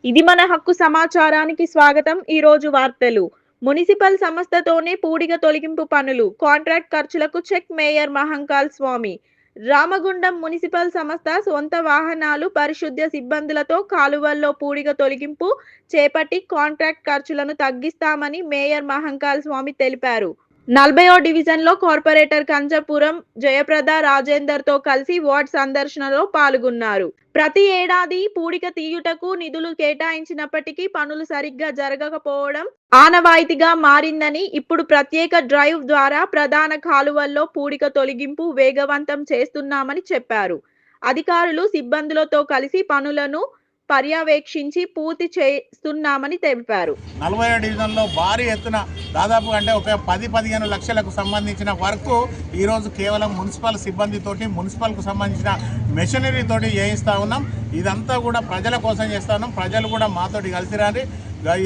ఇది మన హక్కు సమాచారానికి స్వాగతం. ఈ రోజు వార్తలు. మునిసిపల్ సంస్థతోనే పూడిగ తొలగింపు పనులు. కాంట్రాక్ట్ ఖర్చులకు చెక్ మేయర్ మహంకాళ్ స్వామి. రామగుండం మునిసిపల్ సంస్థ సొంత వాహనాలు, పరిశుద్ధ్య సిబ్బందులతో కాలువల్లో పూడిగ తొలగింపు చేపట్టి కాంట్రాక్ట్ ఖర్చులను తగ్గిస్తామని మేయర్ మహంకాళ్ స్వామి తెలిపారు. 40వ డివిజన్లో కార్పొరేటర్ కంచపురం జయప్రద రాజేందర్తో కలిసి వార్డ్ సందర్శనలో పాల్గొన్నారు. ప్రతి ఏడాది పూడిక తీయుటకు నిధులు కేటాయించినప్పటికీ పనులు సరిగ్గా జరగకపోవడం ఆనవాయితీగా మారిందని, ఇప్పుడు ప్రత్యేక డ్రైవ్ ద్వారా ప్రధాన కాలువల్లో పూడిక తొలగింపు వేగవంతం చేస్తున్నామని చెప్పారు. అధికారులు సిబ్బందులతో కలిసి పనులను పర్యవేక్షించి పూర్తి చేస్తున్నామని తెలిపారు. 40వ డివిజన్లో భారీ ఎత్తున దాదాపు అంటే ఒక 10-15 లక్షలకు సంబంధించిన వర్క్ ఈరోజు కేవలం మున్సిపల్ సిబ్బందితోటి, మున్సిపల్కు సంబంధించిన మెషినరీతోటి చేయిస్తూ ఉన్నాం. ఇదంతా కూడా ప్రజల కోసం చేస్తూ ఉన్నాం. ప్రజలు కూడా మాతోటి కలిసి రాని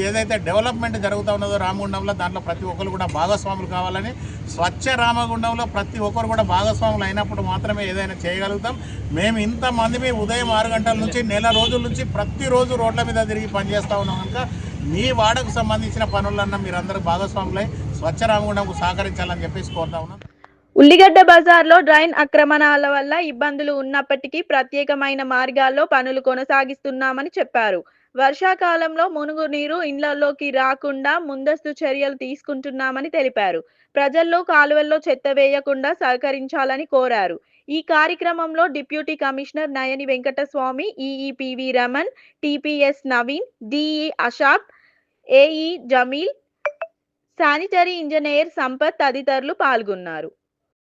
ఏదైతే డెవలప్మెంట్ జరుగుతూ ఉన్నదో రామగుండంలో, దాంట్లో ప్రతి ఒక్కరు కూడా భాగస్వాములు కావాలని, స్వచ్ఛ రామగుండంలో ప్రతి ఒక్కరు కూడా భాగస్వాములు అయినప్పుడు మాత్రమే ఏదైనా చేయగలుగుతాం. మేము ఇంతమంది ఉదయం 6 గంటల నుంచి నెల రోజుల నుంచి ప్రతిరోజు రోడ్ల మీద తిరిగి పనిచేస్తూ ఉన్నాం. కనుక మీ వాడకు సంబంధించిన పనులన్నా మీరందరూ భాగస్వాములై స్వచ్ఛ రామగుండంకు సహకరించాలని చెప్పేసి కోరుతా ఉన్నాం. ఉల్లిగడ్డ బజార్లో డ్రైన్ ఆక్రమణల వల్ల ఇబ్బందులు ఉన్నప్పటికీ ప్రత్యేకమైన మార్గాల్లో పనులు కొనసాగిస్తున్నామని చెప్పారు. వర్షాకాలంలో మునుగు నీరు ఇళ్లలోకి రాకుండా ముందస్తు చర్యలు తీసుకుంటున్నామని తెలిపారు. ప్రజల్లో కాలువల్లో చెత్త వేయకుండా సహకరించాలని కోరారు. ఈ కార్యక్రమంలో deputy commissioner Nayani Venkataswamy, EE PV Raman, TPS Naveen, DE Ashab, AE Jameel, sanitary engineer Sampath తదితరులు పాల్గొన్నారు.